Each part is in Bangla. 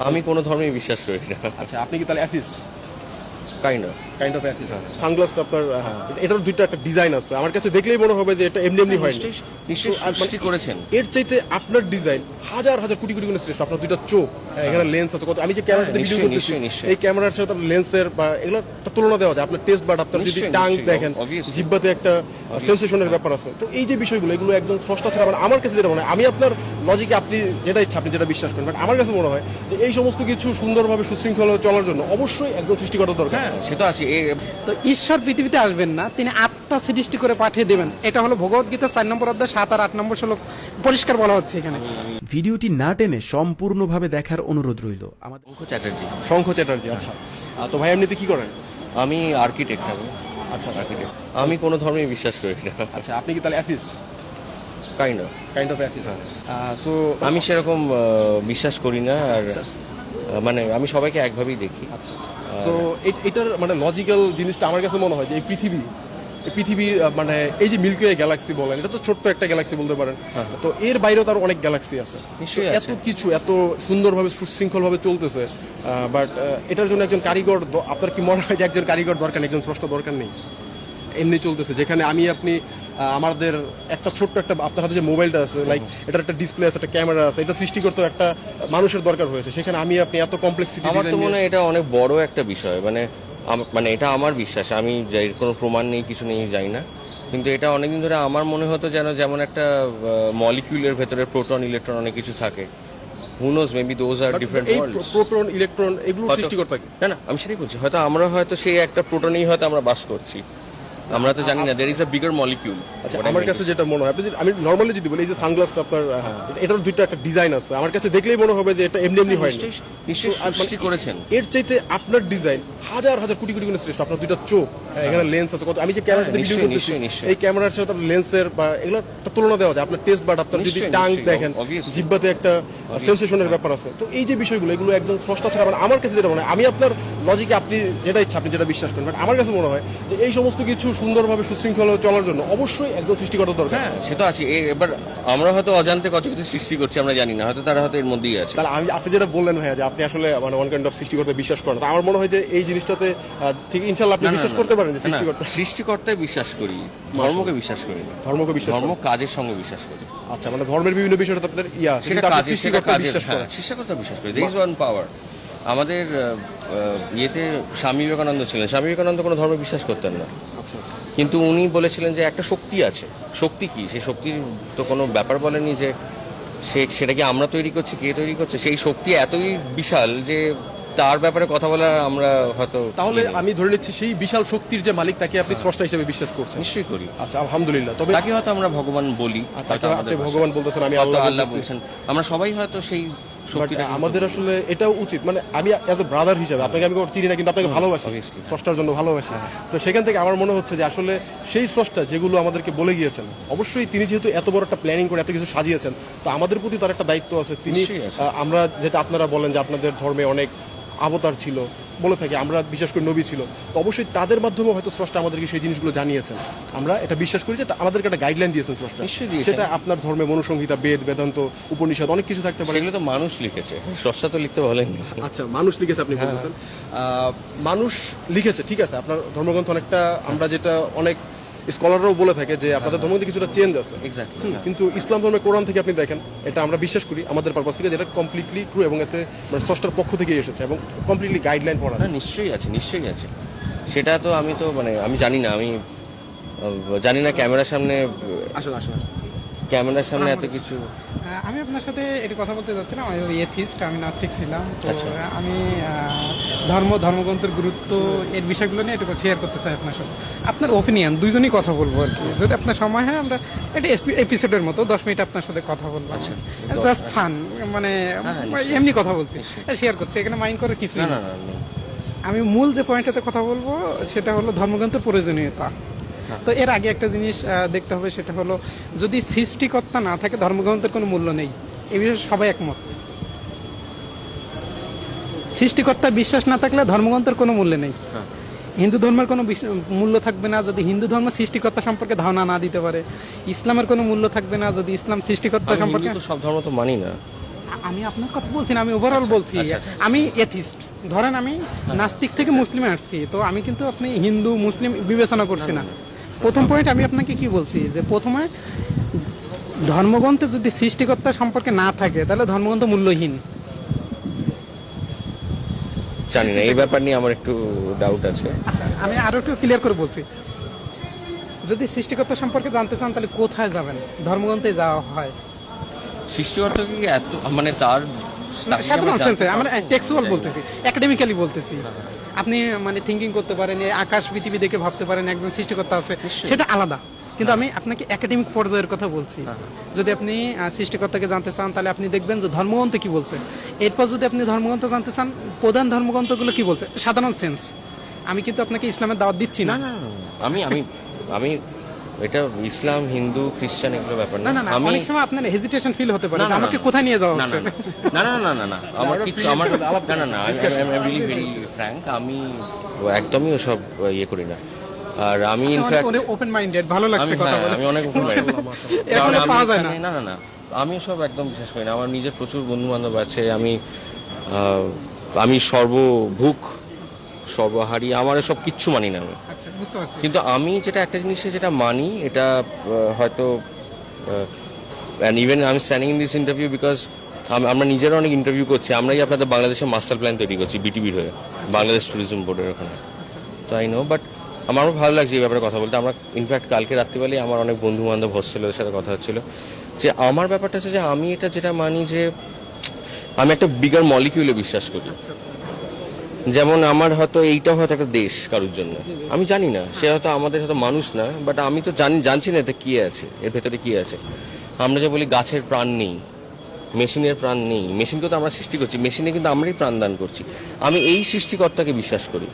আমি কোনো ধর্মেই বিশ্বাস করি না। আচ্ছা, আপনি কি তাহলে অ্যাথিস্ট? Kind of. অ্যাথিস্ট। সানগ্লাসটা আপনার এটার দুইটা একটা ডিজাইন আছে, আমার কাছে দেখলেই মনে হবে যে এটা এমনি এমনি হয় না। নিশ্চয়ই সৃষ্টি করেছেন। এর চাইতে আপনার ডিজাইন হাজার হাজার কোটি কোটি গুণে শ্রেষ্ঠ। আপনার দুইটা চোখ, এখানে লেন্স আছে কত, আমি যে ক্যামেরাতে ভিডিও করতেছি এই ক্যামেরার সাথে আপনার লেন্সের বা এগুলো একটা তুলনা দেওয়া যায়। আপনার টেস্ট বাট, আপনার যদি টাং দেখেন, জিহ্বাতে একটা সেন্সেশনের ব্যাপার আছে। তো এই যে বিষয়গুলো, এগুলো একজন স্রষ্টা ছাড়া আমার কাছে যেটা মনে হয়, আমি আপনার লজিকে আপনি যেটা ইচ্ছা আপনি যেটা বিশ্বাস করেন, বাট আমার কাছে মনে হয় যে এই সমস্ত কিছু সুন্দরভাবে সুশৃঙ্খল চলার জন্য অবশ্যই একজন সৃষ্টিকর্তা দরকার। হ্যাঁ, সেটা আছে। তো ঈশ্বর পৃথিবীতে আসবেন না, তিনি আত্মা সৃষ্টি করে পাঠিয়ে দেবেন। এটা হলো ভগবত গীতা 4 নম্বর অধ্যায় 7 আর 8 নম্বর শ্লোক পরিষ্কার বলা হচ্ছে এখানে। ভিডিওটি না টেনে সম্পূর্ণভাবে দেখার অনুরোধ রইল আমাদের। শঙ্খ চ্যাটার্জি। আচ্ছা, তো ভাই এমনিতে কি করেন? আমি আর্কিটেক্ট। আচ্ছা, আর্কিটেক্ট। আমি কোনো ধর্মেই বিশ্বাস করি না। আচ্ছা, আপনি কি তাহলে atheist? Kind of. Atheist. So আমি সেরকম বিশ্বাস করি না। আর মানে আমি সবাইকে একভাবেই দেখি। আচ্ছা, তো এটার মানে লজিক্যাল জিনিসটা আমার কাছে মনে হয় যে এই পৃথিবী মানে এই যে মিল্কি ওয়ে গ্যালাক্সি বলেন, এটা তো ছোট্ট একটা গ্যালাক্সি বলতে পারেন। তো এর বাইরেও তার অনেক গ্যালাক্সি আছে। নিশ্চয়ই এত কিছু এত সুন্দরভাবে সুশৃঙ্খলভাবে চলতেছে, বাট এটার জন্য একজন কারিগর, আপনার কি মনে হয় যে একজন কারিগর দরকার, একজন স্রষ্টা দরকার নেই? এমনি চলতেছে, যেখানে আমি আপনি আমাদের একটা ছোট্ট একটা, আপনার হাতে যে মোবাইলটা আছে, লাইক এটার একটা ডিসপ্লে আছে, একটা ক্যামেরা আছে, এটা সৃষ্টি করতে একটা মানুষের দরকার হয়েছে। সেখানে আমি আপনি এত কমপ্লেক্সিটি। আমার তো মনে হয় এটা অনেক বড় একটা বিষয়। মানে এটা আমার বিশ্বাস। আমি যাই, কোনো প্রমাণ নেই, কিছু নেই, যাই না। কিন্তু এটা অনেকদিন ধরে আমার মনে হতো যেমন একটা মলিকিউলের ভেতরে প্রোটন, ইলেকট্রন অনেক কিছু থাকে। Who knows, maybe those are different worlds. Proton, electron এগুলো সৃষ্টিকর্তা কি? না, আমি সেটাই বলছি। হয়তো আমরা সেই একটা প্রোটনেই হয়তো আমরা বাস করছি, আমরা তো জানি না। There is a bigger molecule. আচ্ছা, আমার কাছে যেটা মনে হয়, আমি নরমালি যদি বলি, এই যে সানগ্লাসটা আপনার এটার দুইটা একটা ডিজাইন আছে, আমার কাছে দেখলেই মনে হবে যে এটা এমনি এমনি হয় না। নিশ্চয়ই সৃষ্টি করেছেন। এর চাইতে আপনার ডিজাইন হাজার হাজার কোটি কোটি গুণে শ্রেষ্ঠ। আপনার দুইটা চোখ, এখানে লেন্স আছে কত, আমি যে ক্যামেরাতে ভিডিও করতেছি এই ক্যামেরার সাথে আপনার লেন্সের বা এগুলো একটা তুলনা দেওয়া যায়। আপনার টেস্ট বাট, আপনার যদি টাং দেখেন, জিহ্বাতে একটা সেন্সেশনের ব্যাপার আছে। তো এই যে বিষয়গুলো, এগুলো একজন স্রষ্টা ছাড়া আমার কাছে যেটা মনে হয়, আমি আপনার লজিকে আপনি যেটা ইচ্ছা আপনি যেটা বিশ্বাস করেন, বাট আমার কাছে মনে হয় যে এই সমস্ত কিছু সুন্দরভাবে সুশৃঙ্খল চলার জন্য অবশ্যই একজন সৃষ্টিকর্তা দরকার। হ্যাঁ, সেটা আছে। এবার আমরা হয়তো অজান্তে কত কিছু সৃষ্টি করছি, আমরা জানি না, হয়তো তারা হয়তো এর মধ্যেই আছে। তাহলে আপনি যেটা বললেন ভাইয়া যে আপনি আসলে মানে ওয়ান কাইন্ড অফ সৃষ্টিকর্তা বিশ্বাস করেন, তো আমার মনে হয় যে এই জিনিসটাতে ঠিক ইনশাআল্লাহ আপনি বিশ্বাস করতে পারেন যে সৃষ্টিকর্তায় বিশ্বাস করি, ধর্মকে বিশ্বাস করি না। ধর্মকে বিশ্বাস, ধর্ম কাজের সঙ্গে বিশ্বাস করি। আচ্ছা, মানে ধর্মের বিভিন্ন বিষয়টা আপনাদের সৃষ্টিকর্তা বিশ্বাস করি। There is one power. আমাদের ইয়েতে স্বামী বিবেকানন্দ ছিলেন। স্বামী বিবেকানন্দ কোনো ধর্মে বিশ্বাস করতেন না। আচ্ছা, কিন্তু উনি বলেছিলেন যে একটা শক্তি আছে। শক্তি কি? সেই শক্তির তো কোনো ব্যাপার বলেনি যে সেটা কি আমরা তৈরি করছি, কে তৈরি করছে। সেই শক্তি এতই বিশাল যে তার ব্যাপারে কথা বলা আমরা হয়তো। তাহলে আমি ধরে নিচ্ছি সেই বিশাল শক্তির যে মালিক, তাকে আপনি স্রষ্টা হিসেবে বিশ্বাস করছেন? নিশ্চয়ই করি। আচ্ছা, আলহামদুলিল্লাহ। তবে তাকে হয়তো আমরা ভগবান বলি, আপনি ভগবান বলতেছেন, আমি আল্লাহ বলছেন। আমরা সবাই হয়তো সেই শক্তিটা, আমাদের আসলে এটাও উচিত। মানে আমি অ্যাজ এ ব্রাদার হিসেবে আপনাকে আমি চিনি না, কিন্তু আপনাকে ভালোবাসি, স্রষ্টার জন্য ভালোবাসি। তো সেখান থেকে আমার মনে হচ্ছে যে আসলে সেই স্রষ্টা যেগুলো আমাদেরকে বলে গিয়েছেন, অবশ্যই তিনি যেহেতু এত বড় একটা প্ল্যানিং করে এত কিছু সাজিয়েছেন, তো আমাদের প্রতি তার একটা দায়িত্ব আছে। তিনি আমরা যেটা আপনারা বলেন যে আপনাদের ধর্মে অনেক অবতার ছিল, বলে থাকি, আমরা বিশ্বাস করি নবী ছিল, তো অবশ্যই তাদের মাধ্যমে হয়তো স্রষ্টা আমাদেরকে সেই জিনিসগুলো জানিয়েছেন। আমরা এটা বিশ্বাস করি যে আমাদেরকে একটা গাইডলাইন দিয়েছেন স্রষ্টা। সেটা আপনার ধর্মে মনুসংহিতা, বেদ, বেদান্ত, উপনিষদ অনেক কিছু থাকতে পারে। সেগুলো তো মানুষ লিখেছে, স্রষ্টা তো লিখতে বলেননি। আচ্ছা, মানুষ লিখেছে আপনি বলতেছেন। মানুষ লিখেছে, ঠিক আছে। আপনার ধর্মগ্রন্থ অনেকটা, আমরা যেটা অনেক স্কলাররাও বলে থাকে যে আপনাদের ধর্মে কিছুটা চেঞ্জ আছে, কিন্তু ইসলাম ধর্মের কোরআন থেকে আপনি দেখেন, এটা আমরা বিশ্বাস করি আমাদের পারপাস থেকে, যেটা কমপ্লিটলি ট্রু এবং এতে মানে স্রষ্টার পক্ষ থেকে এসেছে এবং কমপ্লিটলি গাইডলাইন পড়া। নিশ্চয়ই আছে। সেটা তো আমি জানি না, জানি না ক্যামেরার সামনে এত কিছু। আমি আপনার সাথে এটা কথা বলতে চাচ্ছিলাম। আমি এথিস্ট, আমি নাস্তিক ছিলাম। তো আমি ধর্মগ্রন্থের গুরুত্ব এর বিষয়গুলো নিয়ে একটু শেয়ার করতে চাই আপনার সাথে। আপনার ওপিনিয়ন, দুইজনই কথা বলবো আর কি, যদি আপনার সময় হয় আমরা এটা এপিসোডের মতো 10 মিনিট আপনার সাথে কথা বলবো। জাস্ট ফান, মানে এমনি কথা বলছি, শেয়ার করছি, এখানে মাইন্ড করার কিছু না। আমি মূল যে পয়েন্টটাতে কথা বলবো সেটা হলো ধর্মগ্রন্থের প্রয়োজনীয়তা। তো এর আগে একটা জিনিস দেখতে হবে, সেটা হলো যদি সৃষ্টিকর্তা না থাকে ধর্মগ্রন্থের কোনো মূল্য নেই। এই বিষয়ে সবাই একমত। সৃষ্টিকর্তার বিশ্বাস না থাকলে ধর্মগ্রন্থের কোনো মূল্য নেই। হিন্দু ধর্মের কোনো মূল্য থাকবে না যদি হিন্দু ধর্ম সৃষ্টিকর্তা সম্পর্কে ধারণা না দিতে পারে। ইসলামের কোনো মূল্য থাকবে না যদি ইসলাম সৃষ্টিকর্তা সম্পর্কে। সব ধর্ম তো মানি না। আমি আপনার কথা বলছি না, আমি ওভারঅল বলছি। আচ্ছা, আচ্ছা। আমি এথিস্ট, ধরেন আমি নাস্তিক থেকে মুসলিমে আসছি, তো আমি কিন্তু আপনি হিন্দু মুসলিম বিবেচনা করছি না। প্রথম পয়েন্ট আমি আপনাকে কি বলছি যে প্রথমে ধর্মগ্রন্থে যদি সৃষ্টিকর্তা সম্পর্কে না থাকে তাহলে ধর্মগ্রন্থ মূল্যহীন। জানি না, এই ব্যাপার নিয়ে আমার একটু ডাউট আছে। আচ্ছা, আমি আরো একটু ক্লিয়ার করে বলছি, যদি সৃষ্টিকর্তা সম্পর্কে জানতে চান তাহলে কোথায় যাবেন? ধর্মগ্রন্থে যাওয়া হয়। সৃষ্টিকর্তা কি এত মানে তার তাকে কি সাধারণ আমরা সেন্সে জানতে আমরা পারবো? টেক্সুয়াল বলতেছি, একাডেমিক্যালি বলতেছি। আপনি মানে থিঙ্কিং করতে পারেন, এই আকাশ পৃথিবী দেখে ভাবতে পারেন একজন সৃষ্টিকর্তা আছে, সেটা আলাদা। কিন্তু আমি আপনাকে একাডেমিক পর্যায়ের কথা বলছি। যদি আপনি সৃষ্টিকর্তাকে জানতে চান তাহলে আপনি দেখবেন যে ধর্মগ্রন্থ কি বলছে। এরপর যদি আপনি ধর্মগ্রন্থ জানতে চান, প্রধান ধর্মগ্রন্থগুলো কি বলছে, সাধারণ সেন্স। আমি কিন্তু আপনাকে ইসলামের দাওয়াত দিচ্ছি না। না, আমি আমি আমি এটা ইসলাম, হিন্দু, খ্রিস্টান এগুলো ব্যাপার না না। না না, আমি অনেক সময় আপনার হেজিটেশন ফিল হতে পারে না, যে না, আমাকে না, কোথায় নিয়ে যাওয়া না, হচ্ছে। না, না, না, না, না, আমার কিছু আমার না না না আমি রিয়েলি ভেরি ফ্র্যাঙ্ক, আমি একদমই ওসব ইয়ে করি না। আর আমি ইনফ্যাক্ট ওপেন মাইন্ডেড, ভালো লাগছে কথা বলে। আমি অনেক open minded। এখন কারণ আমি পাওয়া যায় না। এখানে- না না না আমি সব একদম বিশ্বাস করি না। আমার নিজের প্রচুর বন্ধু বান্ধব আছে, আমি সর্বভুক সর্বহারী, আমার সব কিচ্ছু মানি না আমি। আচ্ছা, বুঝতে পারছি। কিন্তু আমি যেটা একটা জিনিসে যেটা মানি, এটা হয়তো and even I am standing in this interview because আমরা নিজেরা অনেক ইন্টারভিউ করছি, আমরাই আপনাদের বাংলাদেশের মাস্টার প্ল্যান তৈরি করছি বিটিভির হয়ে, বাংলাদেশ ট্যুরিজম বোর্ডের ওখানে। তো আই নো, বাট আমারও ভালো লাগছে এই ব্যাপারে কথা বলতে। আমরা ইনফ্যাক্ট কালকে রাত্রিবেলায় আমার অনেক বন্ধু বান্ধব হোস্টেলের সাথে কথা হচ্ছিল যে আমার ব্যাপারটা হচ্ছে যে আমি এটা যেটা মানি যে আমি একটা বিগার মলিকিউলে বিশ্বাস করি। যেমন আমার হয়তো এইটা হয়তো একটা দেশ কারোর জন্য, আমি জানি না, সে হয়তো আমাদের হয়তো মানুষ না, বাট আমি তো জানছি না এতে কি আছে, এর ভেতরে কি আছে। আমরা যে বলি গাছের প্রাণ নেই, মেশিনের প্রাণ নেই, মেশিনকে তো আমরা সৃষ্টি করছি, মেশিনে কিন্তু আমরাই প্রাণদান করছি। আমি এই সৃষ্টিকর্তাকে বিশ্বাস করি,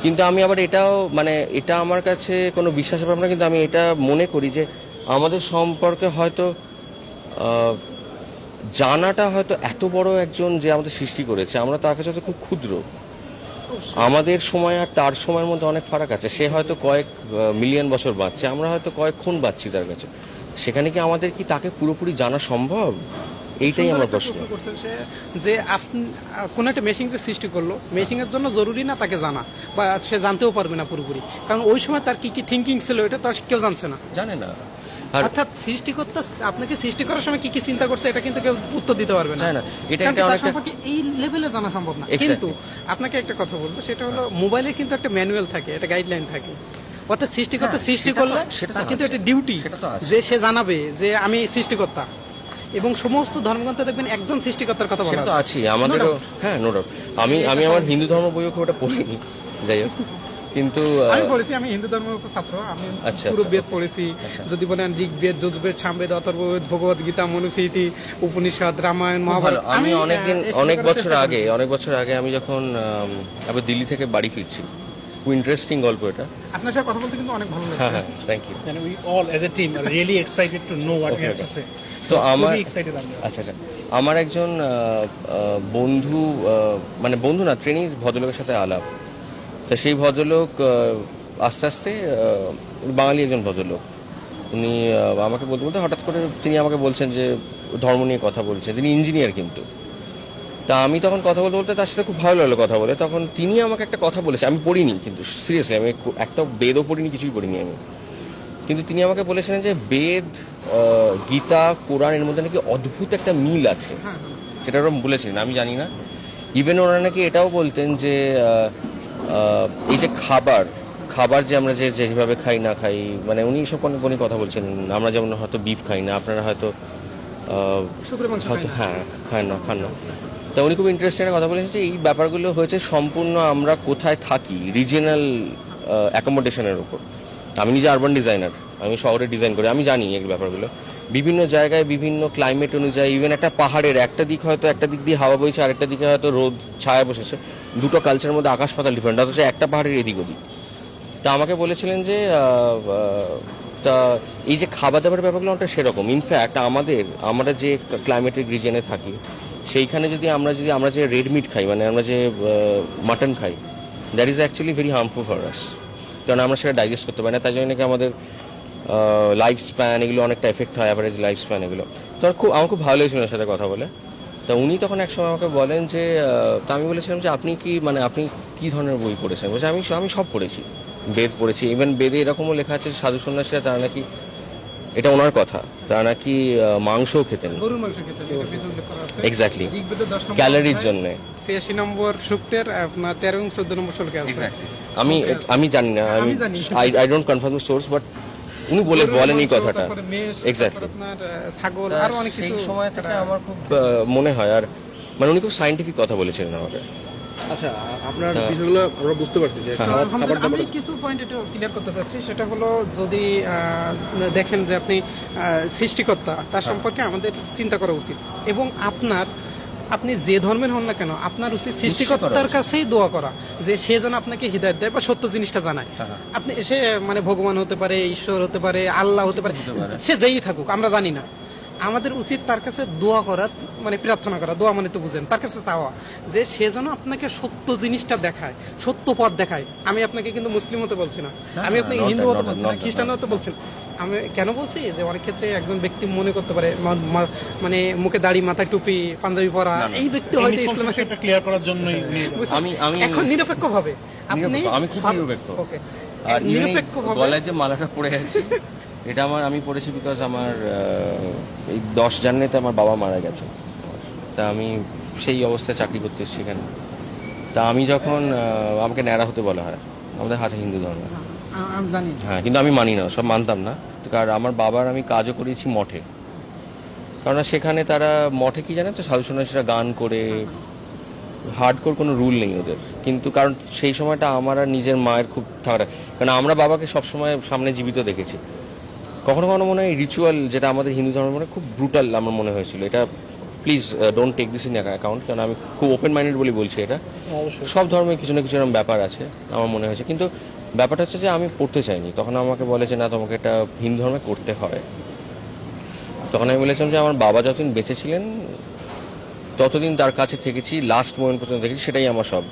কিন্তু আমি আবার এটাও মানে এটা আমার কাছে কোনো বিশ্বাসের ব্যাপার না, কিন্তু আমি এটা মনে করি যে আমাদের সম্পর্কে হয়তো জানাটা হয়তো এত বড় একজন যে আমাদের সৃষ্টি করেছে, আমরা তার কাছে হয়তো খুব ক্ষুদ্র। আমাদের সময় আর তার সময়ের মধ্যে অনেক ফারাক আছে। সে হয়তো কয়েক মিলিয়ন বছর বাঁচছে, আমরা হয়তো কয়েকক্ষণ বাঁচছি তার কাছে। সেখানে কি আমাদের কি তাকে পুরোপুরি জানা সম্ভব? এইটাই আমার প্রশ্ন। করছেন সে যে আপনি কোন একটা মেশিন যে সৃষ্টি করলো, মেশিনের জন্য জরুরি না তাকে জানা, বা সে জানতেও পারবে না পুরোপুরি, কারণ ওই সময় তার কি কি থিঙ্কিং ছিল এটা তো আর কেউ জানছে না। জানে না। আর অর্থাৎ সৃষ্টিকর্তা আপনাকে সৃষ্টি করার সময় কি কি চিন্তা করছে এটা কিন্তু কেউ উত্তর দিতে পারবে না। জানে না। এটা কারণ একটা তার অনেকটা সম্পর্কে এই লেভেলে জানা সম্ভব না। Exactly. কিন্তু আপনাকে একটা কথা বলবো, সেটা হলো মোবাইলে কিন্তু একটা ম্যানুয়াল থাকে, একটা গাইডলাইন থাকে। অর্থাৎ সৃষ্টিকর্তা সৃষ্টি করলে তার কিন্তু একটা ডিউটি যে সে জানাবে যে আমি সৃষ্টিকর্তা। এবং সমস্ত ধর্মগ্রন্থে দেখবেন একজন সৃষ্টিকর্তার কথা বলা সেটা তো আছে। আছেই আমাদেরও। হ্যাঁ, নো ডাউট। আমি আমার হিন্দু ধর্ম বইও খুব একটা পড়িনি, যাই হোক, কিন্তু আমি পড়েছি, আমি হিন্দু ধর্মের ছাত্র, আমি আচ্ছা, পুরো আচ্ছা, বেদ পড়েছি। যদি বলেন ঋগ্বেদ, যজুর্বেদ, সামবেদ, অথর্ববেদ, ভগবদ গীতা, মনুস্মৃতি, উপনিষদ, রামায়ণ, মহাভারত। আমি অনেকদিন এই অনেক করার বছর চেষ্টা আগে আমি যখন আবার দিল্লি থেকে বাড়ি ফিরছি, খুব ইন্টারেস্টিং গল্প এটা। করি। আপনার সাথে কথা বলতে কিন্তু অনেক ভালো হ্যাঁ লাগছে। হ্যাঁ, thank you. And we all, as a team, are really excited to know what he has to say. তো আমার Really excited আমরা। আচ্ছা, আমার একজন বন্ধু, মানে বন্ধু না, ট্রেনিং ভদ্রলোকের সাথে আলাপ। তা সেই ভদ্রলোক আস্তে আস্তে বাঙালি একজন ভদ্রলোক, উনি আমাকে বলতে বলতে হঠাৎ করে তিনি আমাকে বলছেন যে ধর্ম নিয়ে কথা বলছেন। তিনি ইঞ্জিনিয়ার কিন্তু। তা আমি তখন কথা বলতে বলতে তার সাথে খুব ভালো লাগলো কথা বলে। তখন তিনি আমাকে একটা কথা বলেছে, আমি পড়িনি কিন্তু, সিরিয়াসলি আমি একটা বেদও পড়িনি, কিছুই পড়িনি আমি। কিন্তু তিনি আমাকে বলেছিলেন যে বেদ, গীতা, কোরআন এর মধ্যে নাকি অদ্ভুত একটা মিল আছে, সেটা ওরা বলেছিলেন, আমি জানি না। ইভেন ওরা নাকি এটাও বলতেন যে এই যে খাবার যে আমরা যেভাবে খাই না খাই, মানে উনি সব অনেক কথা বলছেন। আমরা যেমন হয়তো বিফ খাই না, আপনারা হয়তো শুকরের মাংস হয়তো খাই না। হ্যাঁ খান না। তা উনি খুব ইন্টারেস্টিং একটা কথা বলেছেন যে এই ব্যাপারগুলো হয়েছে সম্পূর্ণ আমরা কোথায় থাকি, রিজিনাল অ্যাকোমোডেশনের উপর। আমি নিজে আরবান ডিজাইনার, আমি শহরে ডিজাইন করি, আমি জানি এই ব্যাপারগুলো। বিভিন্ন জায়গায় বিভিন্ন ক্লাইমেট অনুযায়ী, ইভেন একটা পাহাড়ের একটা দিক হয়তো একটা দিক দিয়ে হাওয়া বইছে, আরেকটা দিকে হয়তো রোদ ছায়া বসেছে, দুটো কালচারের মধ্যে আকাশ পাতাল ডিফারেন্ট, অথচ একটা পাহাড়ের এদিক ওদিক। তা আমাকে বলেছিলেন যে তা এই যে খাবার দাবারের ব্যাপারগুলো অনেকটা সেরকম। ইনফ্যাক্ট আমরা যে ক্লাইমেটিক রিজনে থাকি, সেইখানে যদি আমরা যে রেড মিট খাই, মানে আমরা যে মাটন খাই, that is actually very harmful for us, কারণ আমরা সেটা ডাইজেস্ট করতে পারি না। তাই জন্য নাকি আমাদের লাইফ স্প্যান এগুলো অনেকটা এফেক্ট হয়, অ্যাভারেজ লাইফ স্প্যান এগুলো। তো আমার খুব ভালো লেগেছিল ওর সাথে কথা বলে। তা উনি তখন একসময় আমাকে বলেন যে তা আমি বলেছিলাম যে আপনি কি ধরনের বই পড়েছেন? বলছে আমি সব পড়েছি, বেদ পড়েছি, ইভেন বেদে এরকমও লেখা আছে সাধু সন্ন্যাসীরা তারা নাকি, এটা ওনার কথা, তারা নাকি মাংসও খেতেন গরুর মাংস খেতে হবে, এটা বেদে উল্লেখ করা আছে। এক্স্যাক্টলি ঋগ্বেদের 10 নম্বর ক্যালোরির অধ্যায়, জন্য। 86 নম্বর সূক্তের আপনার 13 এবং 14 নম্বর শ্লোকে আছে। আমি জানি না, আমি জানি। I don't confirm the source, but উনি বলেন এই কথাটা তারপরে মেষ, এক্স্যাক্টলি। তারপরে আপনার ছাগল আরো অনেক কিছু। সেই সময় থেকে আমার খুব মনে হয়, আর মানে উনি খুব সায়েন্টিফিক কথা বলেছিলেন আমাকে। আচ্ছা, আপনার বিষয়গুলো আমরা বুঝতে পারছি যে খাবার আলহামদুলিল্লাহ, দাবার আমি কিছু পয়েন্ট এটা ক্লিয়ার করতে চাচ্ছি। সেটা হলো যদি দেখেন যে আপনি সৃষ্টিকর্তা, তার সম্পর্কে আমাদের চিন্তা করা উচিত, এবং আপনি যে ধর্মের হন না কেন, আপনার উচিত সৃষ্টিকর্তার কাছেই দোয়া করা যে সে যেন আপনাকে হিদায়াত দেয় বা সত্য জিনিসটা জানায়। আপনি সে মানে ভগবান হতে পারে, ঈশ্বর হতে পারে, আল্লাহ হতে পারে, সে যেই থাকুক আমরা জানি না, আমাদের উচিত তার কাছে দোয়া করা, মানে প্রার্থনা করা। দোয়া মানে তো বুঝেন, তার কাছে চাওয়া যে সে যেন আপনাকে সত্য জিনিসটা দেখায়, সত্য পথ দেখায়। আমি আপনাকে কিন্তু মুসলিম হতে বলছি না, আমি আপনাকে হিন্দু হতে বলছি না, খ্রিস্টান হতে বলছি না। আমি কেন বলছি যে অনেক ক্ষেত্রে একজন ব্যক্তি মনে করতে পারে মানে মুখে দাড়ি, মাথায় টুপি, পাঞ্জাবি পরা, এই ব্যক্তি হয়তো ইসলামের এটা ক্লিয়ার করার জন্যই আমি এখন নিরপেক্ষ ভাবে আমি খুব নিরপেক্ষ। ওকে, আর নিরপেক্ষ ভাবে গলায় যে মালাটা পরে আছি এটা আমি পড়েছি বিকজ আমার এই 10 জানুয়ারিতে আমার বাবা মারা গেছে। তা আমি সেই অবস্থায় চাকরি করতে এসেছি এখানে। তা আমি যখন আমাকে ন্যাড়া হতে বলা হয় আমাদের হাতে হিন্দু ধর্মে, আমি জানি। হ্যাঁ, কিন্তু আমি মানি না, সব মানতাম না। কারণ আমার বাবার আমি কাজও করেছি মঠে, কারণ সেখানে তারা মঠে কি জানেন তো সাধু সন্ন্যাসীরা গান করে, হার্ডকোর কোনো রুল নেই ওদের। কিন্তু কারণ সেই সময়টা আমার আর নিজের মায়ের খুব থাকা, কারণ আমরা বাবাকে সবসময় সামনে জীবিত দেখেছি। কখনো কখনো মনে হয় রিচুয়াল যেটা আমাদের হিন্দু ধর্মের মনে খুব ব্রুটাল আমার মনে হয়েছিল। এটা please don't take this in account, কারণ আমি খুব ওপেন মাইন্ডেড বলে বলছি। এটা সব ধর্মে কিছু না কিছু এরকম ব্যাপার আছে আমার মনে হয়েছে, কিন্তু ব্যাপারটা হচ্ছে যে আমি পড়তে চাইনি। তখন আমাকে বলে যে না, তোমাকে এটা হিন্দু ধর্মে করতে হয়। তখন আমি বলেছিলাম যে আমার বাবা যতদিন বেঁচে ছিলেন ততদিন তার কাছে থেকেছি, লাস্ট মোমেন্ট পর্যন্ত দেখেছি, সেটাই আমার সব,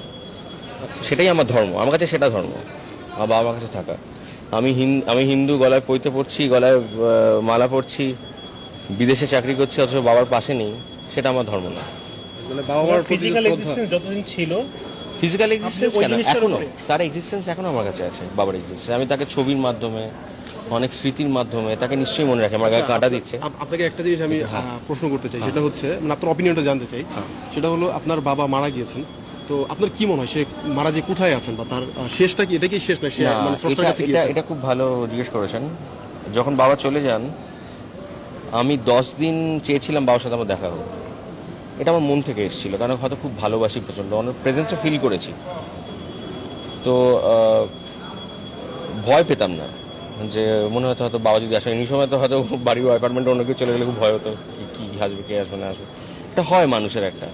সেটাই আমার ধর্ম, আমার কাছে সেটা ধর্ম, আমার বাবার কাছে থাকা। আমি হিন্দু, গলায় পৈতে পড়ছি, গলায় মালা পড়ছি, বিদেশে চাকরি করছি, অথচ বাবার পাশে নেই, সেটা আমার ধর্ম না। মানে বাবা মার প্রতি ফিজিক্যাল শ্রদ্ধা। এক্সিস্টেন্স যতদিন ছিল, ফিজিক্যাল এক্সিস্টেন্স ওই কেন, জিনিসটার এখনো উপরে। তার এক্সিস্টেন্স এখনো আমার কাছে আছে, বাবার এক্সিস্টেন্স। আমি তাকে ছবির মাধ্যমে, অনেক স্মৃতির মাধ্যমে তাকে নিশ্চয়ই মনে রাখি, আমার গায়ে কাঁটা দিচ্ছে। আপনাকে একটা জিনিস আমি প্রশ্ন করতে চাই, সেটা হচ্ছে মানে আপনার অপিনিয়নটা জানতে চাই। সেটা হলো আপনার বাবা মারা গিয়েছেন, তো আপনার কি মনে হয় সে মারা যে কোথায় আছেন, বা তার শেষটা কি? এটা কি শেষ না, সে না, মানে স্রষ্টার কাছে এটা গিয়েছেন? এটা খুব ভালো জিজ্ঞেস করেছেন। যখন বাবা চলে যান আমি 10 দিন চেয়েছিলাম বাবার সাথে আমার দেখা হোক। এটা আমার মন থেকে এসেছিল, কারণ হয়তো খুব ভালোবাসি প্রচণ্ড, অনেক প্রেজেন্সে ফিল করেছি। তো ভয় পেতাম না, যে মনে হতো হয়তো বাবা যদি আসে, এই সময় তো হয়তো বাড়ির অ্যাপার্টমেন্টে অন্য কেউ চলে গেলে খুব ভয় হতো, কি আসবে, কে আসবে না আসবে, এটা হয় মানুষের একটা।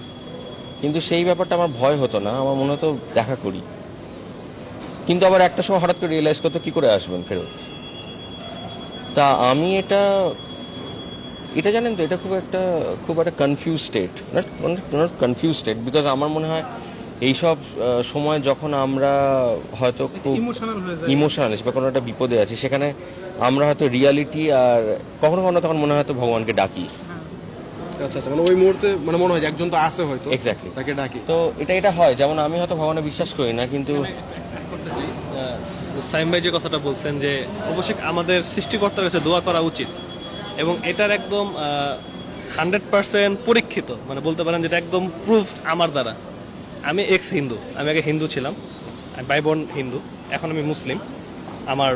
কিন্তু সেই ব্যাপারটা আমার ভয় হতো না, আমার মনে হতো দেখা করি। কিন্তু আবার একটা সময় হঠাৎ করে রিয়েলাইজ করতে কি করে আসবেন ফেরত। তা আমি এটা জানেন তো, এটা খুব একটা confuse state, not confuse state, because আমার মনে হয় এইসব সময় যখন আমরা হয়তো খুব ইমোশনাল হয়ে যায়, ইমোশনাল আছি বা কোনো একটা বিপদে আছি, সেখানে আমরা হয়তো রিয়ালিটি আর কখনো কখনো তখন মনে হয়তো ভগবানকে ডাকি। আচ্ছা আচ্ছা, মানে ওই মুহূর্তে মানে মনে হয় যে একজন তো আছে হয়তো, এক্স্যাক্টলি, তাকে ডাকি। তো এটা হয়। যেমন আমি হয়তো ভগবানে বিশ্বাস করি না, কিন্তু সাইম ভাই যে কথাটা বলছেন যে অবশ্যই আমাদের সৃষ্টিকর্তার কাছে দোয়া করা উচিত, এবং এটার একদম 100% পরীক্ষিত, মানে বলতে পারেন যেটা একদম প্রুফ আমার দ্বারা। আমি এক্স হিন্দু, আমি আগে হিন্দু ছিলাম, আমি বাই বর্ন হিন্দু, এখন আমি মুসলিম। আমার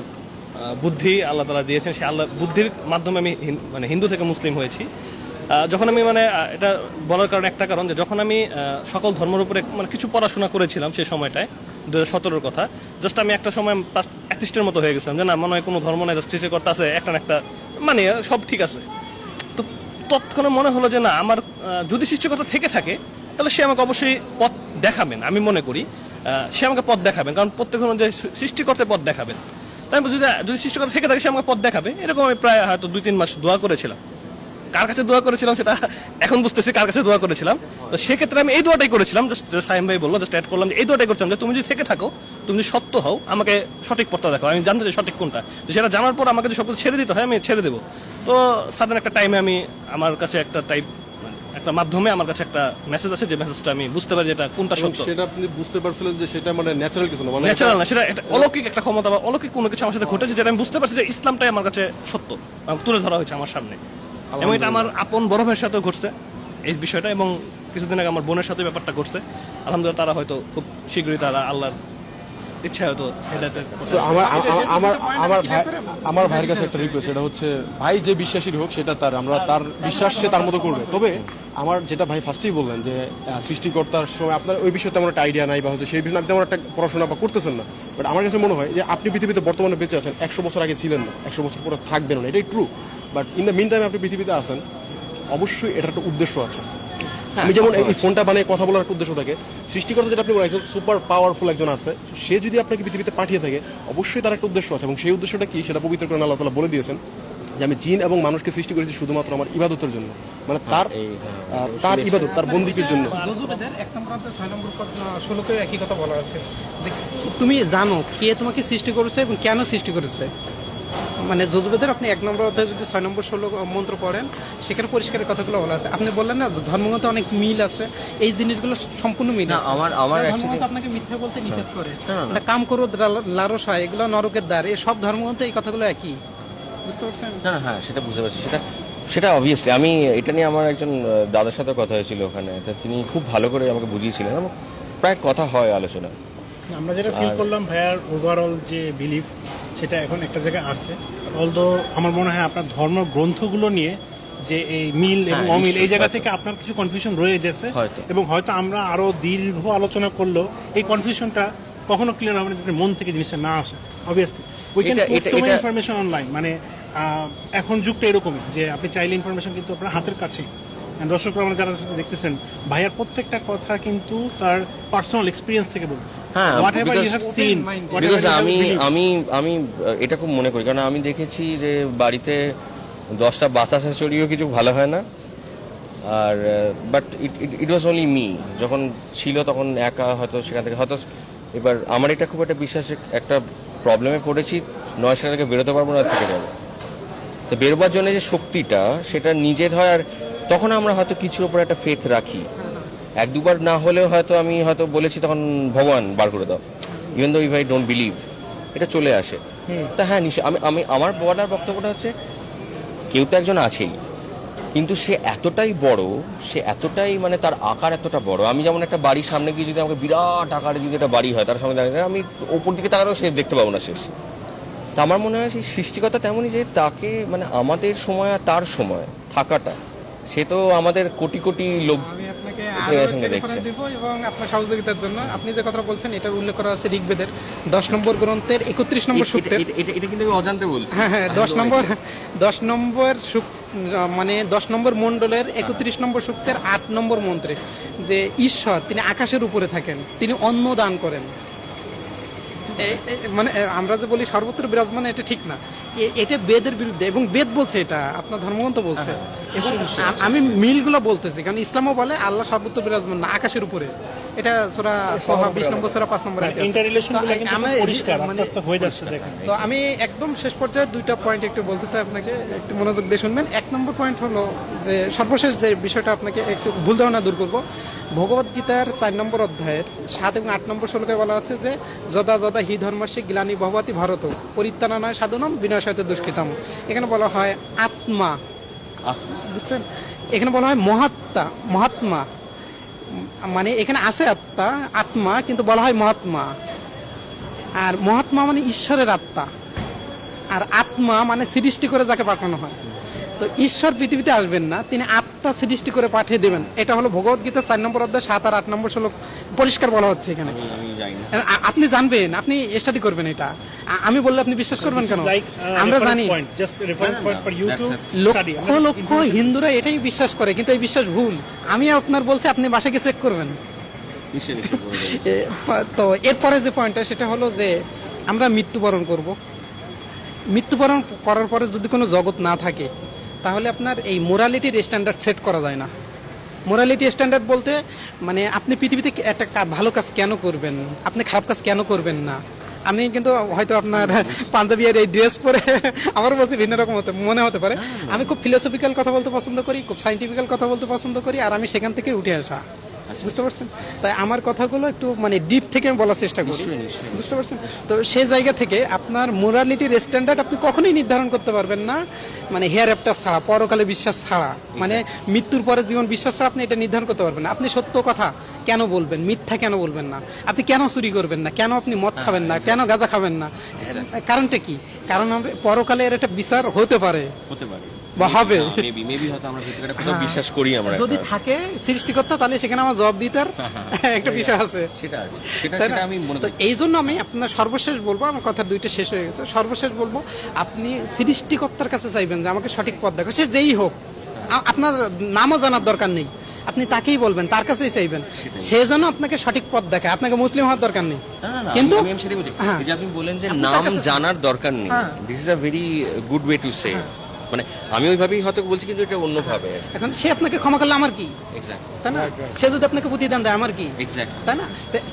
বুদ্ধি আল্লাহ তাআলা দিয়েছেন, সে আল্লাহ বুদ্ধির মাধ্যমে আমি মানে হিন্দু থেকে মুসলিম হয়েছি। যখন আমি মানে এটা বলার কারণ একটা কারণ, যে যখন আমি সকল ধর্মের উপরে মানে কিছু পড়াশোনা করেছিলাম সেই সময়টায়, 2017-র কথা, জাস্ট আমি একটা সময় অ্যাথিস্টের মতো হয়ে গেছিলাম, যে না মনে হয় কোনো ধর্ম নাই, জাস্ট সৃষ্টিকর্তা আছে একটা না একটা, মানে সব ঠিক আছে। তো তৎক্ষণে মনে হলো যে না, আমার যদি সৃষ্টিকর্তা থেকে থাকে তাহলে সে আমাকে অবশ্যই পথ দেখাবেন। আমি মনে করি সে আমাকে পথ দেখাবেন, কারণ প্রত্যেক ধরনের যে সৃষ্টিকর্তা পথ দেখাবেন, তাই যদি সৃষ্টিকর্তা থেকে থাকে সে আমাকে পথ দেখাবে। এরকম আমি প্রায় হয়তো 2-3 মাস দোয়া করেছিলাম। কার কাছে দোয়া করেছিলাম সেটা এখন বুঝতেছি কার কাছে দোয়া করেছিলাম। তো সেক্ষেত্রে আমি এই দোয়াটাই করেছিলাম, জাস্ট সাইম ভাই বললো, জাস্ট অ্যাড করলাম যে এই দোয়াটাই করছিলাম যে তুমি যদি থেকে থাকো, তুমি যদি সত্য হও, আমাকে সঠিক পথটা দেখো, আমি জানতে চাই সঠিক কোনটা। সেটা জানার পর আমাকে যদি সব কিছু ছেড়ে দিতে হয় আমি ছেড়ে দেবো। তো সাডেন একটা টাইমে আমার কাছে একটা একটা মাধ্যমে আমার কাছে একটা মেসেজ আছে, যে মেসেজটা আমি বুঝতে পারি যেটা কোনটা এবং সত্য। সেটা আপনি বুঝতে পারছিলেন যে সেটা মানে ন্যাচারাল কিছু না, মানে ন্যাচারাল না, সেটা একটা অলৌকিক একটা ক্ষমতা বা অলৌকিক কোনো কিছু আমার সাথে ঘটেছে, যেটা আমি বুঝতে পারছি যে ইসলামটাই আমার কাছে সত্য, তুলে ধরা হয়েছে আমার সামনে। এবং এটা আমার আপন বড় ভাইয়ের সাথেও ঘটছে এই বিষয়টা, এবং কিছুদিন আগে আমার বোনের সাথে ব্যাপারটা ঘটছে। আলহামদুলিল্লাহ তারা হয়তো খুব শীঘ্রই তারা আল্লাহর ইচ্ছা হয়তো So, আমার ভাইয়ের কাছে একটা রিকোয়েস্ট, সেটা হচ্ছে ভাই যে বিশ্বাসী হোক সেটা তার, আমরা তার বিশ্বাস সে তার মতো করবে। তবে আমার যেটা ভাই ফার্স্টেই বললেন যে সৃষ্টিকর্তার সময় আপনার ওই বিষয়ে তেমন একটা আইডিয়া নাই, বা হচ্ছে সেই বিষয়ে আপনি তেমন একটা পড়াশোনা বা করতেছেন না। বাট আমার কাছে মনে হয় যে আপনি পৃথিবীতে বর্তমানে বেঁচে আছেন, 100 বছর আগে ছিলেন না, 100 বছর পরে থাকবেন না, এটাই true. But in the mean time আপনি পৃথিবীতে আছেন, অবশ্যই এটার একটা উদ্দেশ্য আছে। আমি যেমন এই ফোনটা বানিয়ে কথা বলার একটা উদ্দেশ্য থাকে, সৃষ্টিকর্তা যেটা আপনি বলেছেন সুপার পাওয়ারফুল একজন আছে, সে যদি আপনাকে পৃথিবীতে পাঠিয়ে থাকে অবশ্যই তার একটা উদ্দেশ্য আছে। এবং সেই উদ্দেশ্যটা কি সেটা পবিত্র কোরআনে আল্লাহ তাআলা বলে দিয়েছেন যে আমি জিন এবং মানুষকে সৃষ্টি করেছি শুধুমাত্র আমার ইবাদতের জন্য, মানে তার ইবাদত, তার বন্দিকের জন্য। যজুবেদের 1 নম্বর অধ্যায় 6 নম্বর শ্লোকে একই কথা বলা আছে যে তুমি জানো কে তোমাকে সৃষ্টি করেছে এবং কেন সৃষ্টি করেছে। মানে যজুবেদের আপনি 1 নম্বর অধ্যায় যদি 6 নম্বর শ্লোক মন্ত্র পড়েন, সেখানে পরিষ্কার কথাগুলো বলা আছে। আপনি বললেন না ধর্মগ্রন্থে অনেক মিল আছে, এই জিনিসগুলো সম্পূর্ণ মিল আছে। আমার ধর্মগ্রন্থ আপনাকে মিথ্যা বলতে নিষেধ করে, মানে কাম করো লারসা, এগুলো নরকের দ্বার, এই সব ধর্মগ্রন্থে এই কথাগুলো একই, বুঝতে পারছেন? হ্যাঁ সেটা বুঝতে পারছি, সেটা অবভিয়াসলি আমি এটা নিয়ে আমার একজন দাদার সাথে কথা হয়েছিল ওখানে, তা তিনি খুব ভালো করে আমাকে বুঝিয়েছিলেন এবং প্রায় কথা হয় আলোচনা। আমরা যেটা ফিল করলাম ভাইয়ার ওভারঅল যে বিলিফ সেটা এখন একটা জায়গায় আছে। অলদো আমার মনে হয় আপনার ধর্ম গ্রন্থগুলো নিয়ে যে এই মিল এবং অমিল, এই জায়গা থেকে আপনার কিছু কনফিউশন রয়ে গেছে, এবং হয়তো আমরা আরো দীর্ঘ আলোচনা করলেও এই কনফিউশনটা কখনো ক্লিয়ার হবে না যদি মন থেকে জিনিসটা না আসে। Obviously we can put so money information online, মানে এখন যুগটা এরকমই যে আপনি চাইলে ইনফরমেশন কিন্তু আপনার হাতের কাছেই। দর্শকরা আমরা যারা দেখতেছেন, ভাইয়ার প্রত্যেকটা কথা কিন্তু তার পার্সোনাল এক্সপিরিয়েন্স থেকে বলতেছে। হ্যাঁ, whatever you have seen, because আমি এটা খুব মনে করি, কারণ আমি দেখেছি যে বাড়িতে 10টা বাচ্চা শাশুড়িও কিছু ভালো হয় না। আর but it was only me, যখন ছিল তখন একা, হয়তো সেখান থেকে হয়তো এবার আমার এটা খুব একটা বিশ্বাস, একটা প্রবলেমে পড়েছি, 9 সাল থেকে বেরোতে পারবো না, থেকে যাবো। তো বেরোবার জন্য যে শক্তিটা সেটা নিজের হয়, আর তখন আমরা হয়তো কিছুর উপর একটা ফেথ রাখি। 1-2বার না হলেও হয়তো আমি হয়তো বলেছি তখন ভগবান বার করে দাও, even though if I don't believe, এটা চলে আসে। তা হ্যাঁ নিশ্চয় আমি আমার বলার বক্তব্যটা হচ্ছে কেউ তো একজন আছেই, কিন্তু সে এতটাই বড়, সে এতটাই মানে তার আকার এতটা বড়। আমি যেমন একটা বাড়ির সামনে গিয়ে যদি আমাকে বিরাট আকারে যদি একটা বাড়ি হয়, তার সামনে দাঁড়িয়ে আমি ওপর দিকে তাকালেও সে দেখতে পাবো না শেষ। তা আমার মনে হয় সেই সৃষ্টিকর্তা তেমনই, যে তাকে মানে আমাদের সময় আর তার সময় থাকাটা, সে তো আমাদের কোটি কোটি লোক আমি আপনাকে সঙ্গে দেখছে। দিব এবং আপনার সহযোগিতার জন্য আপনি যে কথা বলছেন এটার উল্লেখ করা আছে ঋগ্বেদের 10 নম্বর গ্রন্থের 31 নম্বর সূক্তের। এটা কিন্তু আমি অজান্তে বলছি। হ্যাঁ 10 নম্বর মানে 10 নম্বর মণ্ডলের 31 নম্বর সূক্তের 8 নম্বর মন্ত্রে, যে ঈশ্বর তিনি আকাশের উপরে থাকেন, তিনি অন্ন দান করেন। মানে আমরা যে বলি সর্বত্র বিরাজমান, এটা ঠিক না, এটা বেদের বিরুদ্ধে, এবং বেদ বলছে, এটা আপনার ধর্মগ্রন্থ বলছে। এবং আমি মিলগুলো বলতেছি, কারণ ইসলামও বলে আল্লাহ সর্বত্র বিরাজমান না, আকাশের উপরে। এটা সূরা তোহা 20 নম্বর সূরা 5 নম্বর আয়াতে আছে। ইন্টাররিলেশনগুলো কিন্তু পরিষ্কার আস্তে আস্তে হয়ে যাচ্ছে দেখেন। তো আমি একদম শেষ পর্যায়ে 2টা পয়েন্ট একটু বলতে চাই আপনাকে, একটু মনোযোগ দিয়ে শুনবেন। 1 নম্বর পয়েন্ট হলো যে সর্বশেষ যে বিষয়টা আপনাকে একটু ভুল ধারণা দূর করবো, ভগবদ্গীতার 4 নম্বর অধ্যায়ের 7 এবং 8 নম্বর শ্লোকে বলা আছে যে যদা যদা হি ধর্মস্য গ্লানি ভবতি ভারত পরিত্রাণায় সাধনম বিনাশাতে দুষ্কৃতম। এখানে বলা হয় আত্মা, বুঝছেন? এখানে বলা হয় মহাত্মা, মানে এখানে আছে আত্মা কিন্তু বলা হয় মহাত্মা। আর মহাত্মা মানে ঈশ্বরের আত্মা, আর আত্মা মানে সৃষ্টি করে যাকে পাঠানো হয়। তো ঈশ্বর পৃথিবীতে আসবেন না, তিনি আত্মা সৃষ্টি করে পাঠিয়ে দেবেন। এটা হলো ভগবদ্গীতা 4 নম্বর অধ্যায় 7 আর 8 নম্বর শ্লোক পরিষ্কার বলা হচ্ছে এখানে। আপনি জানবেন, আপনি স্টাডি করবেন এটা। আমি বললে আপনি বিশ্বাস করবেন কেন? আমরা জানি লক্ষ লক্ষ হিন্দুরা এটাই বিশ্বাস করে, কিন্তু এই বিশ্বাস ভুল। আমি আপনার বলছি, আপনি বাসায় গিয়ে চেক করবেন। তো এরপরে যে পয়েন্টটা সেটা হলো যে আমরা মৃত্যুবরণ করব। মৃত্যুবরণ করার পরে যদি কোনো জগৎ না থাকে, তাহলে আপনার এই মোরালিটির স্ট্যান্ডার্ড সেট করা যায় না। মোরালিটি স্ট্যান্ডার্ড বলতে মানে আপনি পৃথিবীতে একটা ভালো কাজ কেন করবেন, আপনি খারাপ কাজ কেন করবেন না, আমি কিন্তু হয়তো আপনার পাঞ্জাবি আর এই ড্রেস পরে আমার বলছি ভিন্ন রকম মনে হতে পারে। আমি খুব ফিলোসফিক্যাল কথা বলতে পছন্দ করি, খুব সাইন্টিফিক্যাল কথা বলতে পছন্দ করি, আর আমি সেখান থেকে উঠে আসা, বুঝতে পারছেন? তাই আমার কথাগুলো একটু মানে ডিপ থেকে আমি বলার চেষ্টা করি, বুঝতে পারছেন? তো সেই জায়গা থেকে আপনার মোরালিটির স্ট্যান্ডার্ড আপনি কখনোই নির্ধারণ করতে পারবেন না, মানে হেয়ার অ্যাফটার ছাড়া, পরকালে বিশ্বাস ছাড়া, মানে মৃত্যুর পরে জীবন বিশ্বাস ছাড়া আপনি এটা নির্ধারণ করতে পারবেন না। আপনি সত্য কথা কেন বলবেন, মিথ্যা কেন বলবেন না, আপনি কেন চুরি করবেন না, কেন আপনি মদ খাবেন না, কেন গাঁজা খাবেন না, কারণটা কি? কারণ পরকালে এর একটা বিচার হতে পারে বা হবে, মেবি হয়তো আমরা ভিতরে একটা কোথাও বিশ্বাস করি আমরা। যদি থাকে সৃষ্টিকর্তা, তাহলে সেখানে আমার জবাব দিতার একটা বিষয় আছে। সেটা তাই না? আমি মনে তো এই জন্য আমি আপনার সর্বশেষ বলবো, আমার কথা দুইটা শেষ হয়ে গেছে, সর্বশেষ বলবো আপনি সৃষ্টিকর্তার কাছে চাইবেন যে আমাকে সঠিক পথ দেখো, সে যেই হোক, আপনার নামও জানার দরকার নেই, আপনি তাকেই বলবেন, তার কাছেই চাইবেন, সে যেন আপনাকে সঠিক পথ দেখায়, আপনাকে মুসলিম হওয়ার দরকার নেই। কিন্তু কিন্তু আমি সেটাই বলছি, হ্যাঁ। এই যে আপনি বলেন যে আপনি নাম তার কাছে- জানার দরকার নেই, হ্যাঁ। This is a very good way to say, মানে আমি ওইভাবেই হয়তো বলছি কিন্তু এটা অন্যভাবে। এখন সে আপনাকে ক্ষমা করলে আমার কি, এক্স্যাক্ট তাই না? সে যদি আপনাকে প্রতিদান দেয় আমার কি, এক্স্যাক্ট তাই না?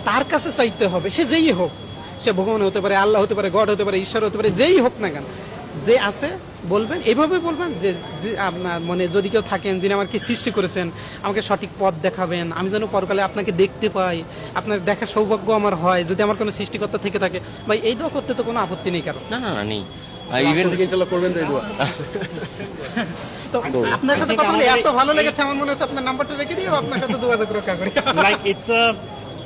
তার কাছে চাইতে হবে, সে যেই হোক, সে ভগবান হতে পারে, আল্লাহ হতে পারে, গড হতে পারে, ঈশ্বর হতে পারে, যেই হোক না কেন, যে আছে বলবেন, এইভাবে বলবেন যে যে আপনার মনে যদি কেউ থাকেন যিনি আমাকে সৃষ্টি করেছেন, আমাকে সঠিক পথ দেখাবেন, আমি যেন পরকালে আপনাকে দেখতে পাই, আপনার দেখার সৌভাগ্য আমার হয়, যদি আমার কোনো সৃষ্টিকর্তা থেকে থাকে, ভাই এই দোয়া করতে তো কোনো আপত্তি নেই কারণ। না নেই। ইভেন ইনশাআল্লাহ করবেন তো এই দোয়া। তো আপনার সাথে কথা বলে এত ভালো লেগেছে, আমার মনে হচ্ছে আপনার নাম্বারটা রেখে দিও, আপনার সাথে যোগাযোগ রক্ষা করি। Like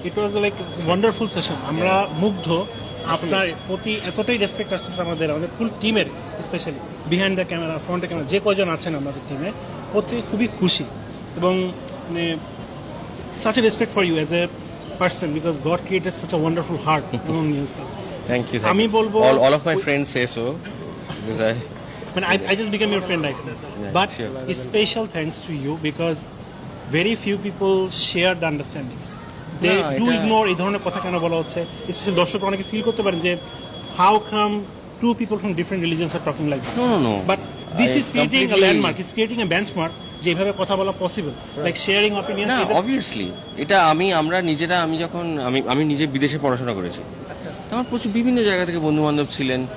it was like wonderful session. আমরা মুগ্ধ, আপনার প্রতি এতটাই রেসপেক্ট আসছে আমাদের ফুল টিমের, specially behind the camera, front the camera, যে কয়জন আছেন আমাদের টিমে, প্রতি খুবই খুশি এবং মানে such a respect for you as a person because God created such a wonderful heart among yourself. Thank you. আমি বলবো all of my friends say so because I mean, I just became your friend right now. But sure. a special thanks to you because very few people share the understandings. They না, do এটা- ignore এই ধরনের কথা কেন বলা হচ্ছে, স্পেশালি দর্শক অনেকে ফিল করতে পারেন যে how come two people from different religions are talking like this. No. But this I is creating a completely- landmark, it's creating a benchmark যে এইভাবে কথা বলা পসিবল, like sharing opinions না is a- অবভিয়াসলি এটা আমরা নিজেরা, আমি যখন আমি নিজে বিদেশে পড়াশোনা করেছি, তো আমার প্রচুর বিভিন্ন জায়গা থেকে বন্ধু বান্ধব ছিলেন,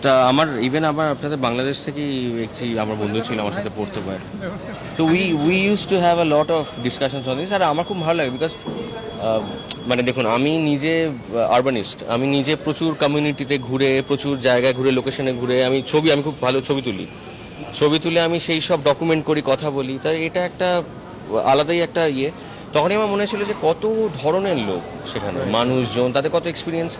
তা আমার ইভেন আবার আপনাদের বাংলাদেশ থেকেই একটি আমার বন্ধু ছিল আমার সাথে পড়তে পারে, তো we used to have a lot of discussions on this. আর আমার খুব ভালো লাগে বিকজ মানে দেখুন, আমি নিজে আরবানিস্ট, আমি নিজে প্রচুর কমিউনিটিতে ঘুরে, প্রচুর জায়গায় ঘুরে, লোকেশনে ঘুরে আমি খুব ভালো ছবি তুলে আমি সেই সব ডকুমেন্ট করি, কথা বলি, তাই এটা একটা আলাদাই একটা ইয়ে। তখনই আমার মনে ছিল যে কত ধরনের লোক সেখানে, মানুষজন, তাদের কত এক্সপিরিয়েন্স,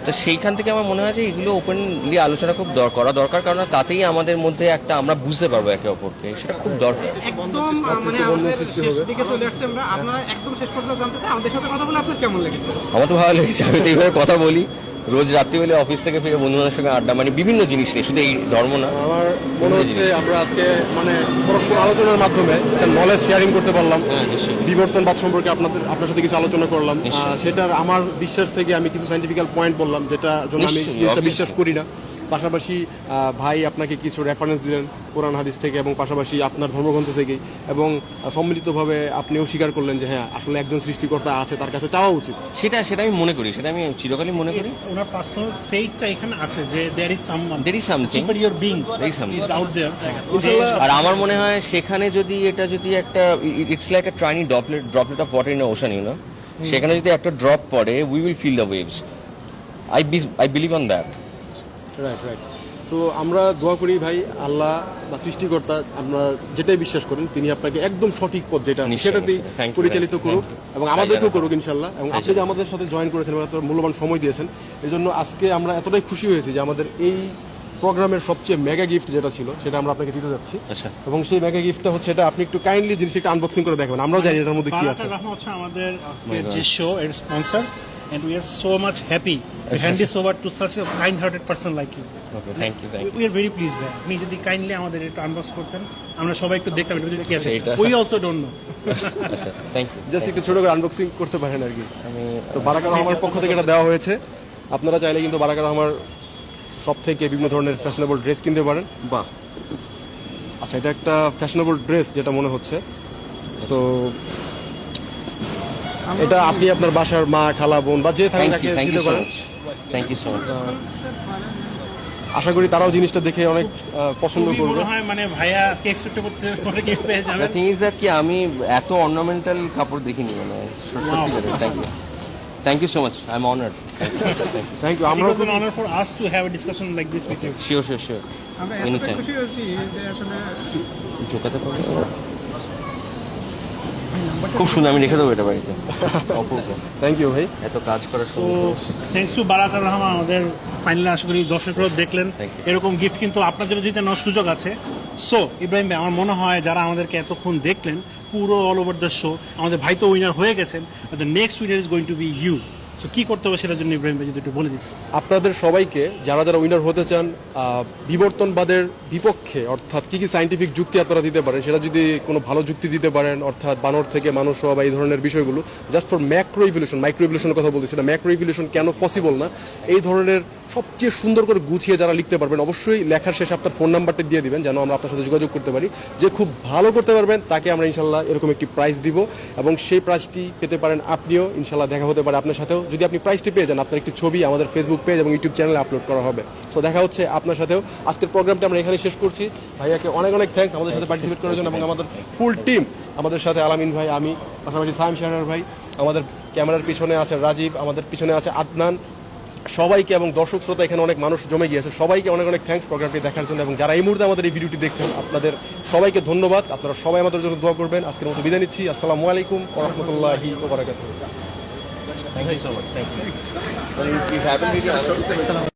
তো সেইখান থেকে আমার মনে হয় যে এগুলো ওপেনলি আলোচনা খুব করা দরকার, কারণ তাতেই আমাদের মধ্যে একটা আমরা বুঝতে পারবো একে অপরকে, সেটা খুব দরকার। একদম মানে আমাদের শেষ দিকে চলে আসছে আমরা, আপনারা একদম শেষ পর্যন্ত জানতে চাই আমাদের সাথে কথা বলে আপনার কেমন লেগেছে? আমার তো ভালো লেগেছে, আমি তো এইভাবে কথা বলি রোজ রাত্রিবেলা অফিস থেকে ফিরে বন্ধুদের সঙ্গে আড্ডা, মানে বিভিন্ন জিনিস নিয়ে, শুধু এই ধর্ম না। আমার মনে হচ্ছে আমরা আজকে মানে পরস্পর আলোচনার মাধ্যমে একটা নলেজ শেয়ারিং করতে পারলাম, হ্যাঁ নিশ্চয়ই। বিবর্তনবাদ সম্পর্কে আপনার সাথে কিছু আলোচনা করলাম, নিশ্চয়ই। সেটার আমার বিশ্বাস থেকে আমি কিছু সাইন্টিফিক্যাল পয়েন্ট বললাম, যেটা জন্য আমি নিশ্চয়ই, জিনিসটা obviously। বিশ্বাস করি না। পাশাপাশি ভাই আপনাকে কিছু রেফারেন্স দিলেন কোরআন হাদিস থেকে এবং পাশাপাশি আপনার ধর্মগ্রন্থ থেকেই, এবং সম্মিলিতভাবে আপনিও স্বীকার করলেন যে হ্যাঁ আসলে একজন সৃষ্টিকর্তা আছে, তার কাছে চাওয়া উচিত। সেটা আমি মনে করি, সেটা আমি চিরকালই মনে করি। ওনার পার্সোনাল ফেইথটা এখানে আছে যে there is someone, There is something. superior being There is something. is out there. আর আমার মনে হয় সেখানে যদি একটা it's like a tiny droplet of water in ocean, you know, সেখানে যদি একটা ড্রপ পড়ে, we will feel the waves. I believe on that. Right. So আমরা দোয়া করি ভাই, আল্লাহ বা সৃষ্টিকর্তা আমরা যেটাই বিশ্বাস করেন তিনি আপনাকে একদম সঠিক পথ যেটা আছে নিশ্চয়ই, সেটাতেই নিশ্চয়ই। Thank you, পরিচালিত thank you, করুক thank you. এবং আমাদেরকেও ভাই, করুক ইনশাল্লাহ। এবং ভাই, আপনি যে আমাদের সাথে জয়েন করেছেন এবং এত মূল্যবান সময় দিয়েছেন, এই জন্য আজকে আমরা এতটাই খুশি হয়েছি যে আমাদের এই প্রোগ্রামের সবচেয়ে মেগা গিফট যেটা ছিল সেটা আমরা আপনাকে দিতে যাচ্ছি। আচ্ছা। এবং সেই মেগা গিফটটা হচ্ছে এটা, আপনি একটু কাইন্ডলি জিনিসটা আনবক্সিং করে দেখবেন, আমরাও জানি এটার মধ্যে কি আছে। বারাকার রহমান হচ্ছে আমাদের আজকের যে শো এর sponsor, and we are so much happy to hand this over to such a kind-hearted person like you. Okay, thank you. We are very pleased ভাই, আপনি যদি কাইন্ডলি আমাদের একটু আনবক্স করতেন, আমরা সবাই একটু দেখতাম এটা কি আছে। এইটা- We also don't know. আচ্ছা, থ্যাংক ইউ। জাস্ট একটু ছোট করে আনবক্সিং করতে পারেন আর কি। আমি তো বারাকার রহমানের পক্ষ থেকে এটা দেওয়া হয়েছে, আপনারা চাইলে কিন্তু বারাকার রহমার সব থেকে বিভিন্ন ধরনের ফ্যাশনেবল ড্রেস কিনতে পারেন। বাহ, আচ্ছা, এটা একটা ফ্যাশনেবল ড্রেস যেটা মনে হচ্ছে। তো এটা আপনি আপনার বাসার মা, খালা, বোন বা যে থাকে থ্যাংক তাকে ইউ দিতে সো পারেন। Much. Thank you so much. আশা করি তারাও জিনিসটা দেখে অনেক পছন্দ খুবই করবে। মনে হয় মানে ভাইয়া আজকে এক্সপেক্ট করছিলেন পরে কি পেয়ে দ্য যাবেন। থিং ইজ দ্যাট কি আমি এত অর্নামেন্টাল কাপড় দেখিনি, মানে সত্যি করে। Thank you so much, I am honoured. Thank you. It আমরাও was an honor for us to have a discussion like this with you. Sure sure sure, আমরা এনি এতটা টাইম। খুশি হয়েছি যে আসলে ঢোকাতে পারবো? খুব সুন্দর, আমি রেখে দেবো এটা বাড়িতে। অপূর্ব, থ্যাংক ইউ ভাই। এত কাজ করার তো সময়। থ্যাংকস টু বারাকার রহমান, আমাদের ফাইনালে আশা করি দর্শকরাও দেখলেন। Thank you. এরকম গিফট কিন্তু আপনার জন্য জিতে নেওয়ার সুযোগ আছে। সো ইব্রাহিম ভাই, আমার মনে হয় যারা আমাদেরকে এতক্ষণ দেখলেন পুরো অল ওভার দ্য শো, আমাদের ভাই তো উইনার হয়ে গেছেন, the next winner is going to be you. So কি করতে হবে সেটার জন্য ইব্রাহিম ভাই যদি একটু বলে দিতেন। আপনাদের সবাইকে যারা যারা উইনার হতে চান, বিবর্তনবাদের বিপক্ষে অর্থাৎ কি কি সায়েন্টিফিক যুক্তি আপনারা দিতে পারেন, সেটা যদি কোনো ভালো যুক্তি দিতে পারেন, অর্থাৎ বানর থেকে মানুষ হওয়া বা এই ধরনের বিষয়গুলো, just for macro evolution, micro ইভলিউশনের কথা বলছি, সেটা ম্যাক্রো ইভলিউশন কেন পসিবল না, এই ধরনের সবচেয়ে সুন্দর করে গুছিয়ে যারা লিখতে পারবেন, অবশ্যই লেখার শেষে আপনার ফোন নাম্বারটা দিয়ে দিবেন যেন আমরা আপনার সাথে যোগাযোগ করতে পারি। যে খুব ভালো করতে পারবেন তাকে আমরা ইনশাল্লাহ এরকম একটি প্রাইজ দিব, এবং সেই প্রাইজটি পেতে পারেন আপনিও, ইনশাল্লাহ দেখা হতে পারে আপনার সাথেও। যদি আপনি প্রাইজটি পেয়ে যান, আপনার একটি ছবি আমাদের ফেসবুক পেজ এবং ইউটিউব চ্যানেলে আপলোড করা হবে। সো দেখা হচ্ছে আপনার সাথেও। আজকের প্রোগ্রামটা আমরা এখানে শেষ করছি। ভাইয়াকে অনেক অনেক থ্যাঙ্কস আমাদের সাথে পার্টিসিপেট করার জন্য, এবং আমাদের ফুল টিম, আমাদের সাথে আলামিন ভাই, আমি, পাশাপাশি সাইম শাহরার ভাই, আমাদের ক্যামেরার পিছনে আছে রাজীব, আমাদের পিছনে আছে আদনান, সবাইকে এবং দর্শক শ্রোতা এখানে অনেক মানুষ জমে গিয়েছে, সবাইকে অনেক অনেক থ্যাঙ্কস প্রোগ্রামটি দেখার জন্য। এবং যারা এই মুহূর্তে আমাদের এই ভিডিওটি দেখছেন, আপনাদের সবাইকে ধন্যবাদ। আপনারা সবাই আমাদের জন্য দোয়া করবেন। আজকের মতো বিদায় নিচ্ছি। আসসালামু আলাইকুম ওয়া রাহমাতুল্লাহি ওয়া বারাকাতুহু। Thank you so much. Thank you. So you have a video.